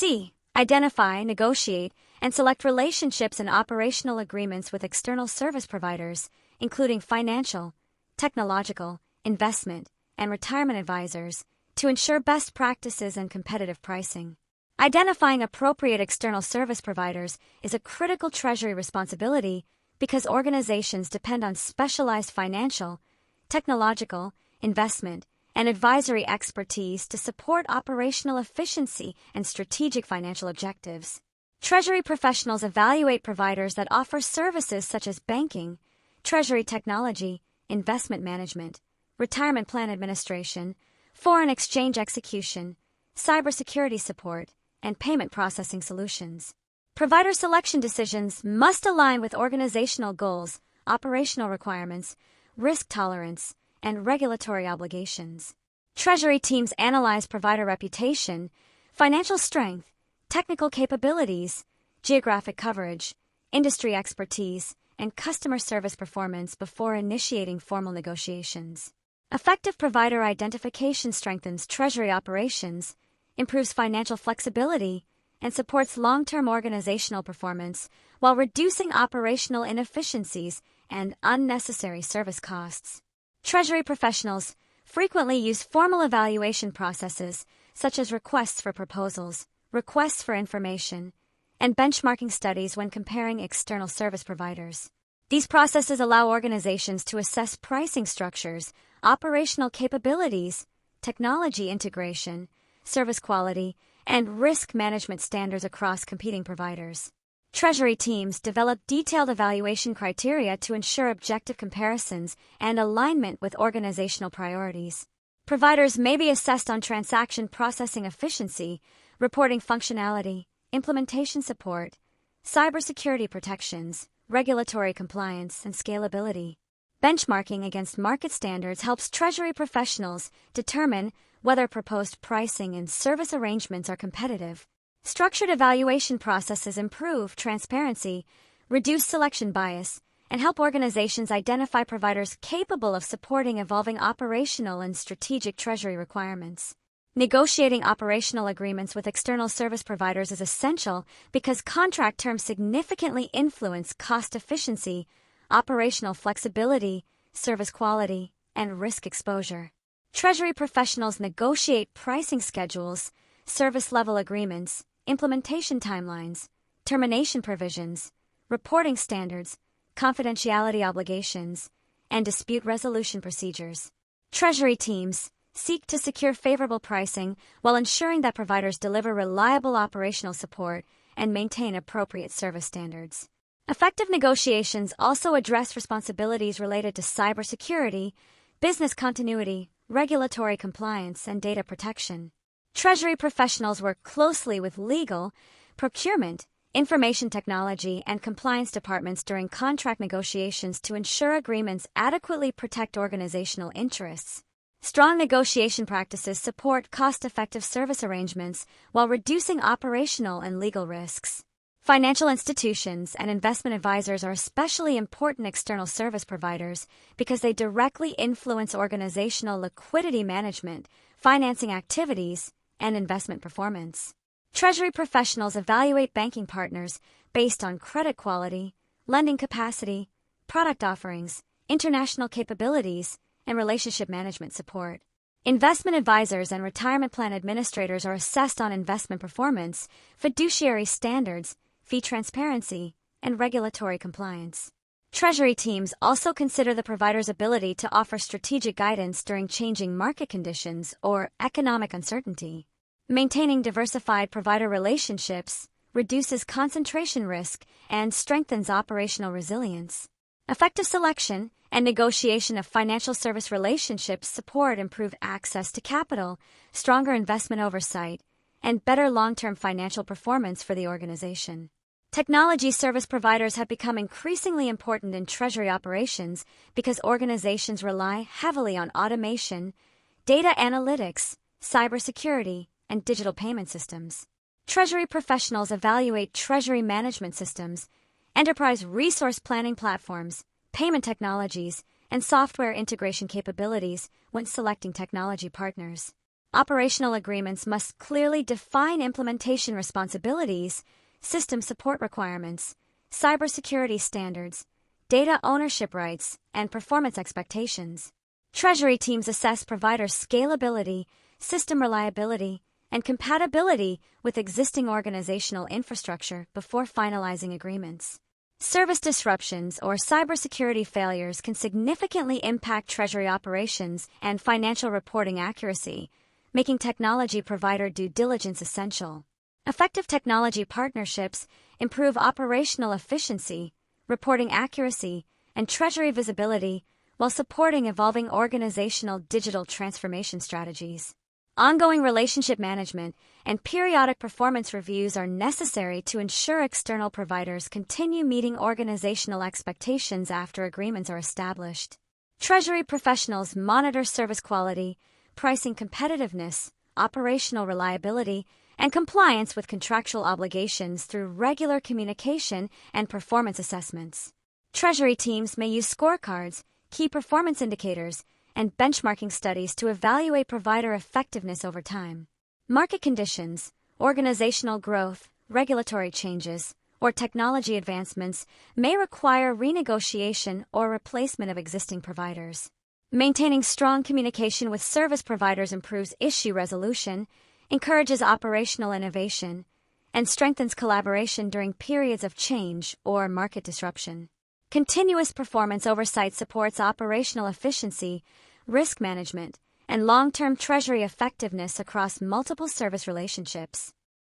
C. Identify, negotiate, and select relationships and operational agreements with external service providers, including financial, technological, investment, and retirement advisors, to ensure best practices and competitive pricing. Identifying appropriate external service providers is a critical Treasury responsibility because organizations depend on specialized financial, technological, investment, and advisory expertise to support operational efficiency and strategic financial objectives. Treasury professionals evaluate providers that offer services such as banking, treasury technology, investment management, retirement plan administration, foreign exchange execution, cybersecurity support, and payment processing solutions. Provider selection decisions must align with organizational goals, operational requirements, risk tolerance, and regulatory obligations. Treasury teams analyze provider reputation, financial strength, technical capabilities, geographic coverage, industry expertise, and customer service performance before initiating formal negotiations. Effective provider identification strengthens Treasury operations, improves financial flexibility, and supports long-term organizational performance while reducing operational inefficiencies and unnecessary service costs. Treasury professionals frequently use formal evaluation processes such as requests for proposals, requests for information, and benchmarking studies when comparing external service providers. These processes allow organizations to assess pricing structures, operational capabilities, technology integration, service quality, and risk management standards across competing providers. Treasury teams develop detailed evaluation criteria to ensure objective comparisons and alignment with organizational priorities. Providers may be assessed on transaction processing efficiency, reporting functionality, implementation support, cybersecurity protections, regulatory compliance, and scalability. Benchmarking against market standards helps Treasury professionals determine whether proposed pricing and service arrangements are competitive. Structured evaluation processes improve transparency, reduce selection bias, and help organizations identify providers capable of supporting evolving operational and strategic Treasury requirements. Negotiating operational agreements with external service providers is essential because contract terms significantly influence cost efficiency, operational flexibility, service quality, and risk exposure. Treasury professionals negotiate pricing schedules, service level agreements, implementation timelines, termination provisions, reporting standards, confidentiality obligations, and dispute resolution procedures. Treasury teams seek to secure favorable pricing while ensuring that providers deliver reliable operational support and maintain appropriate service standards. Effective negotiations also address responsibilities related to cybersecurity, business continuity, regulatory compliance, and data protection. Treasury professionals work closely with legal, procurement, information technology, and compliance departments during contract negotiations to ensure agreements adequately protect organizational interests. Strong negotiation practices support cost-effective service arrangements while reducing operational and legal risks. Financial institutions and investment advisors are especially important external service providers because they directly influence organizational liquidity management, financing activities, and investment performance. Treasury professionals evaluate banking partners based on credit quality, lending capacity, product offerings, international capabilities, and relationship management support. Investment advisors and retirement plan administrators are assessed on investment performance, fiduciary standards, fee transparency, and regulatory compliance. Treasury teams also consider the provider's ability to offer strategic guidance during changing market conditions or economic uncertainty. Maintaining diversified provider relationships reduces concentration risk and strengthens operational resilience. Effective selection and negotiation of financial service relationships support improved access to capital, stronger investment oversight, and better long-term financial performance for the organization. Technology service providers have become increasingly important in Treasury operations because organizations rely heavily on automation, data analytics, cybersecurity, and digital payment systems. Treasury professionals evaluate Treasury management systems, enterprise resource planning platforms, payment technologies, and software integration capabilities when selecting technology partners. Operational agreements must clearly define implementation responsibilities, system support requirements, cybersecurity standards, data ownership rights, and performance expectations. Treasury teams assess provider scalability, system reliability, and compatibility with existing organizational infrastructure before finalizing agreements. Service disruptions or cybersecurity failures can significantly impact Treasury operations and financial reporting accuracy, making technology provider due diligence essential. Effective technology partnerships improve operational efficiency, reporting accuracy, and Treasury visibility while supporting evolving organizational digital transformation strategies. Ongoing relationship management and periodic performance reviews are necessary to ensure external providers continue meeting organizational expectations after agreements are established. Treasury professionals monitor service quality, pricing competitiveness, operational reliability, and compliance with contractual obligations through regular communication and performance assessments. Treasury teams may use scorecards, key performance indicators, and benchmarking studies to evaluate provider effectiveness over time. Market conditions, organizational growth, regulatory changes, or technology advancements may require renegotiation or replacement of existing providers. Maintaining strong communication with service providers improves issue resolution, encourages operational innovation, and strengthens collaboration during periods of change or market disruption. Continuous performance oversight supports operational efficiency, risk management, and long-term Treasury effectiveness across multiple service relationships.